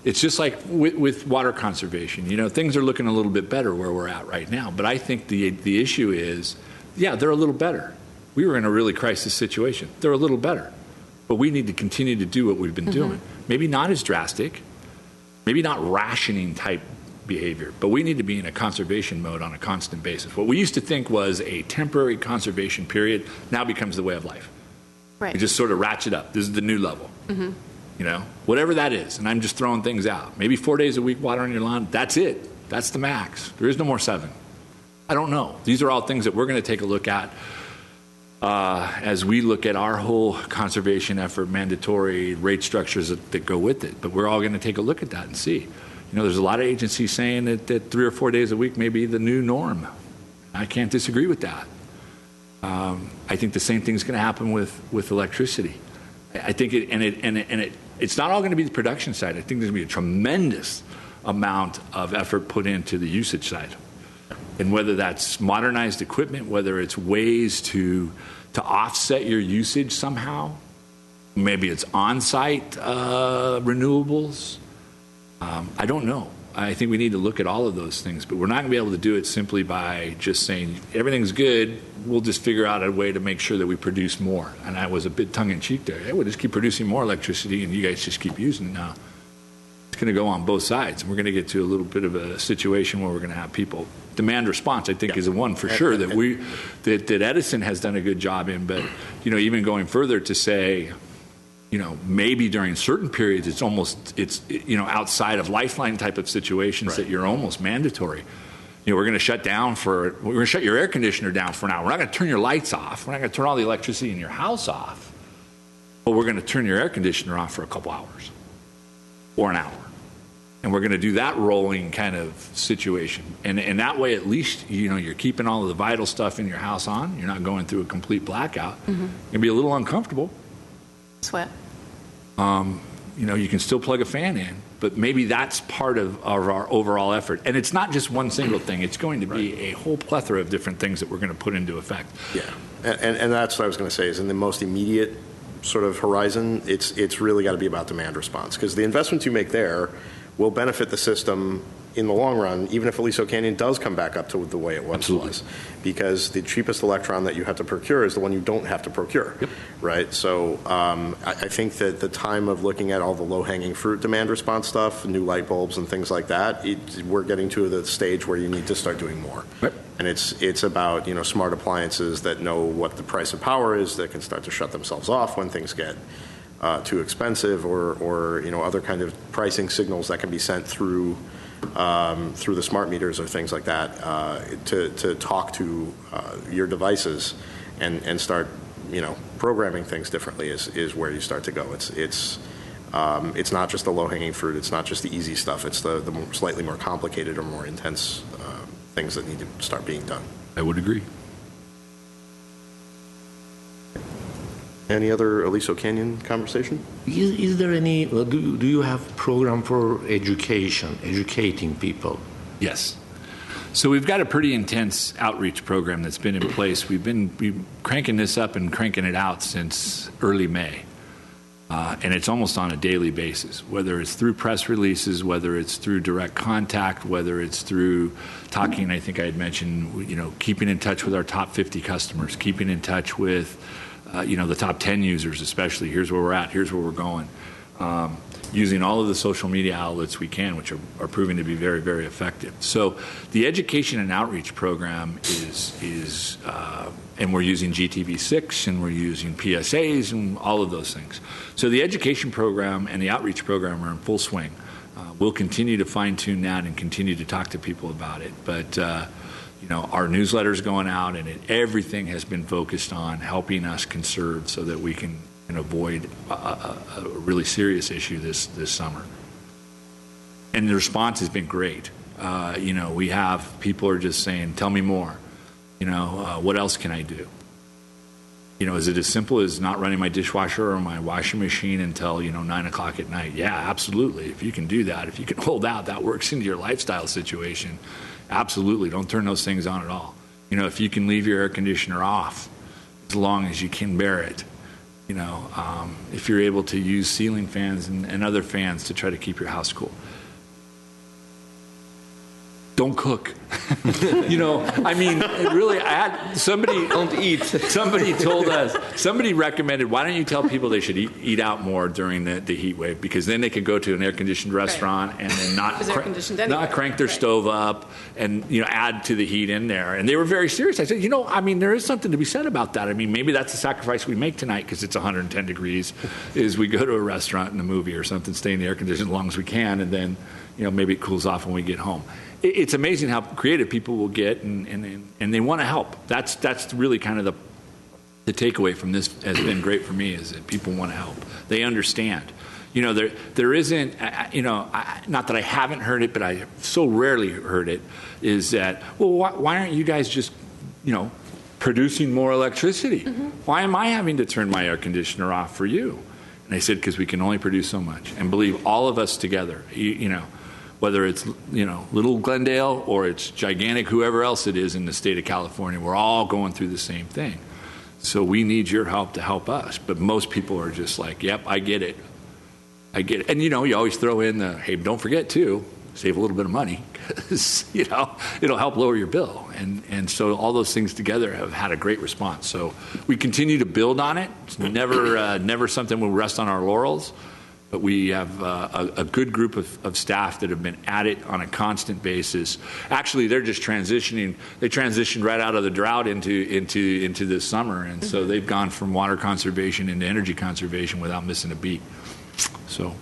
it's just like with water conservation. Things are looking a little bit better where we're at right now. But I think the issue is, they're a little better. We were in a really crisis situation. They're a little better, but we need to continue to do what we've been doing. Maybe not as drastic, maybe not rationing type behavior, but we need to be in a conservation mode on a constant basis. What we used to think was a temporary conservation period now becomes the way of life. Right. We just sort of ratchet up. This is the new level. Mm-hmm. Whatever that is, and I'm just throwing things out. Maybe 4 days a week water on your lawn, that's it. That's the max. There is no more 7. I don't know. These are all things that we're going to take a look at as we look at our whole conservation effort, mandatory rate structures that go with it. But we're all going to take a look at that and see. There's a lot of agencies saying that 3 or 4 days a week may be the new norm. I can't disagree with that. I think the same thing's going to happen with electricity. I think it's not all going to be the production side. I think there's going to be a tremendous amount of effort put into the usage side. And whether that's modernized equipment, whether it's ways to offset your usage somehow, maybe it's on-site renewables. I don't know. I think we need to look at all of those things, but we're not going to be able to do it simply by just saying everything's good. We'll just figure out a way to make sure that we produce more. And I was a bit tongue-in-cheek there. Hey, we'll just keep producing more electricity, and you guys just keep using it now. It's going to go on both sides, and we're going to get to a little bit of a situation where we're going to have people. Demand response, I think, is the one for sure that Edison has done a good job in. But even going further to say, maybe during certain periods it's outside of lifeline type of situations that you're almost mandatory. We're going to shut your air conditioner down for an hour. We're not going to turn your lights off. We're not going to turn all the electricity in your house off. But we're going to turn your air conditioner off for a couple hours or an hour. And we're going to do that rolling kind of situation. And that way, at least, you're keeping all of the vital stuff in your house on. You're not going through a complete blackout. Mm-hmm. You'll be a little uncomfortable. Sweat. You can still plug a fan in, but maybe that's part of our overall effort. And it's not just one single thing. It's going to be a whole plethora of different things that we're going to put into effect. Yeah, and that's what I was going to say is in the most immediate sort of horizon, it's really got to be about demand response, because the investments you make there will benefit the system in the long run, even if Aliso Canyon does come back up to the way it once was, because the cheapest electron that you have to procure is the one you don't have to procure, right? So I think that the time of looking at all the low-hanging fruit demand response stuff, new light bulbs and things like that, we're getting to the stage where you need to start doing more. Right. And it's about smart appliances that know what the price of power is, that can start to shut themselves off when things get too expensive, or other kind of pricing signals that can be sent through the smart meters or things like that to talk to your devices and start programming things differently is where you start to go. It's not just the low-hanging fruit. It's not just the easy stuff. It's the slightly more complicated or more intense things that need to start being done. I would agree. Any other Aliso Canyon conversation? Is there any, do you have program for educating people? Yes. So we've got a pretty intense outreach program that's been in place. We've been cranking this up and cranking it out since early May. And it's almost on a daily basis, whether it's through press releases, whether it's through direct contact, whether it's through talking, I think I had mentioned, keeping in touch with our top 50 customers, keeping in touch with the top 10 users especially. Here's where we're at. Here's where we're going. Using all of the social media outlets we can, which are proving to be very, very effective. So the education and outreach program is and we're using GTV6 and we're using PSAs and all of those things. So the education program and the outreach program are in full swing. We'll continue to fine-tune that and continue to talk to people about it. But our newsletter's going out, and everything has been focused on helping us conserve so that we can avoid a really serious issue this summer. And the response has been great. We have people are just saying, "Tell me more. What else can I do?" Is it as simple as not running my dishwasher or my washing machine until 9 o'clock at night? Yeah, absolutely. If you can do that, if you can hold out, that works into your lifestyle situation. Absolutely. Don't turn those things on at all. If you can leave your air conditioner off as long as you can bear it, if you're able to use ceiling fans and other fans to try to keep your house cool. Don't cook. Really, somebody don't eat. Somebody recommended, why don't you tell people they should eat out more during the heat wave, because then they could go to an air-conditioned restaurant and then not crank their stove up and add to the heat in there. And they were very serious. I said, there is something to be said about that. Maybe that's the sacrifice we make tonight because it's 110 degrees, is we go to a restaurant and a movie or something, stay in the air conditioning as long as we can, and then maybe it cools off when we get home. It's amazing how creative people will get, and they want to help. That's really kind of the takeaway from this has been great for me, is that people want to help. They understand. There isn't, not that I haven't heard it, but I so rarely heard it, is that, well, why aren't you guys just, producing more electricity? Mm-hmm. Why am I having to turn my air conditioner off for you? And I said, because we can only produce so much. And believe all of us together, whether it's, little Glendale or it's gigantic, whoever else it is in the state of California, we're all going through the same thing. So we need your help to help us. But most people are just like, yep, I get it. And, you always throw in hey, don't forget, too, save a little bit of money because, it'll help lower your bill. And so all those things together have had a great response. So we continue to build on it. It's never something we'll rest on our laurels. But we have a good group of staff that have been at it on a constant basis. Actually, they're just transitioning. They transitioned right out of the drought into this summer, and so they've gone from water conservation into energy conservation without missing a beat. So,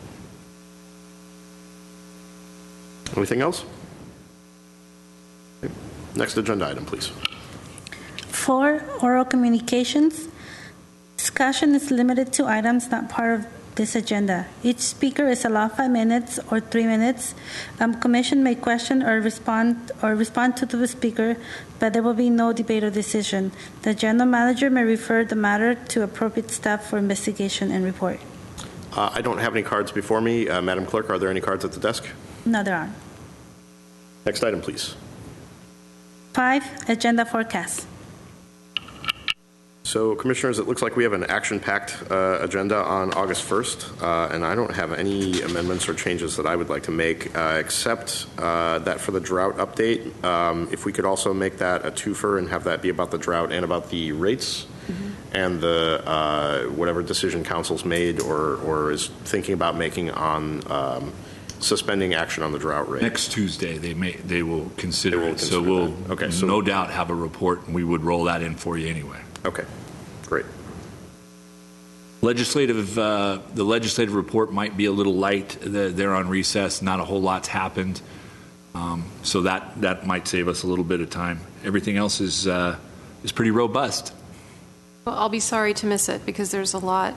anything else? Okay. Next agenda item, please. 4, oral communications. Discussion is limited to items not part of this agenda. Each speaker is allowed 5 minutes or 3 minutes. Commission may question or respond to the speaker, but there will be no debate or decision. The general manager may refer the matter to appropriate staff for investigation and report. I don't have any cards before me. Madam Clerk, are there any cards at the desk? No, there aren't. Next item, please. 5, agenda forecast. So, Commissioners, it looks like we have an action-packed agenda on August 1st, and I don't have any amendments or changes that I would like to make, except that for the drought update, if we could also make that a twofer and have that be about the drought and about the rates and the whatever decision Council's made or is thinking about making on suspending action on the drought rate. next Tuesday, they will consider it. So we'll that. no doubt have a report, and we would roll that in for you anyway. Okay, great. The legislative report might be a little light. They're on recess. Not a whole lot's happened, so that might save us a little bit of time. Everything else is pretty robust. Well, I'll be sorry to miss it because there's a lot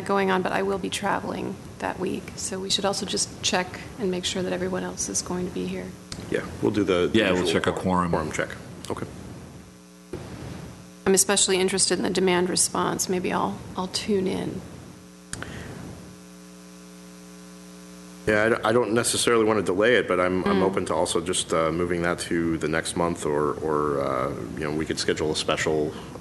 going on, but I will be traveling that week. So we should also just check and make sure that everyone else is going to be here. Yeah, we'll do the We'll usual check a quorum check. Okay. I'm especially interested in the demand response. Maybe I'll tune in. Yeah, I don't necessarily want to delay it, but I'm open to also just moving that to the next month, or we could schedule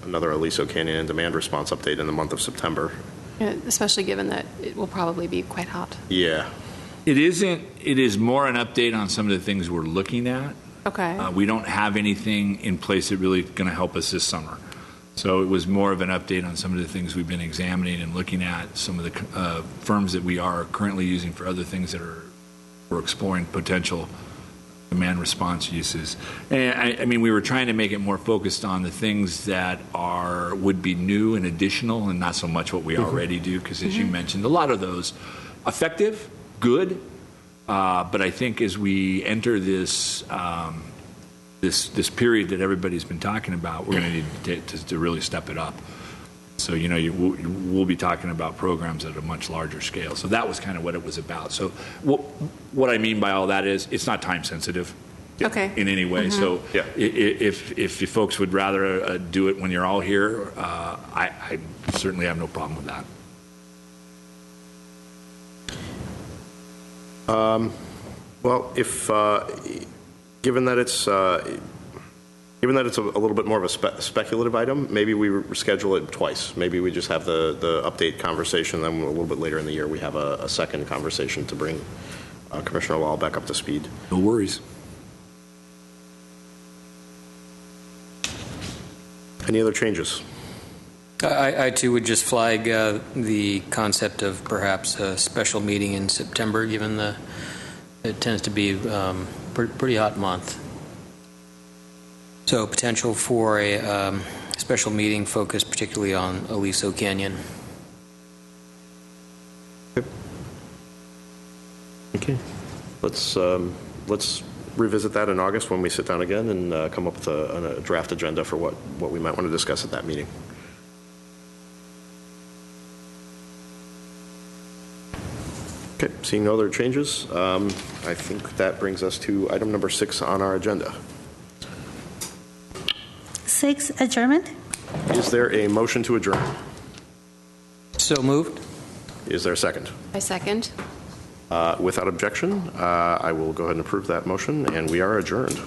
another Aliso Canyon demand response update in the month of September. Especially given that it will probably be quite hot. Yeah. It isn't. It is more an update on some of the things we're looking at. Okay. We don't have anything in place that really going to help us this summer. So it was more of an update on some of the things we've been examining and looking at, some of the firms that we are currently using for other things that we're exploring potential demand response uses. And we were trying to make it more focused on the things that would be new and additional, and not so much what we already do, because as you mentioned, a lot of those effective, good, but I think as we enter this this period that everybody's been talking about, we're going to need to really step it up. So, we'll be talking about programs at a much larger scale. So that was kind of what it was about. So what I mean by all that is it's not time sensitive in any way. So if you folks would rather do it when you're all here, I certainly have no problem with that. Well, if given that it's a little bit more of a speculative item, maybe we schedule it twice. Maybe we just have the update conversation, then a little bit later in the year we have a second conversation to bring Commissioner Lal back up to speed. No worries. Any other changes? I too would just flag the concept of perhaps a special meeting in September, given it tends to be pretty hot month. So potential for a special meeting focused particularly on Aliso Canyon. Okay. Let's revisit that in August when we sit down again and come up with a draft agenda for what we might want to discuss at that meeting. Okay, seeing no other changes, I think that brings us to item number 6 on our agenda. 6, adjournment. Is there a motion to adjourn? So moved. Is there a second? I second. Without objection, I will go ahead and approve that motion, and we are adjourned.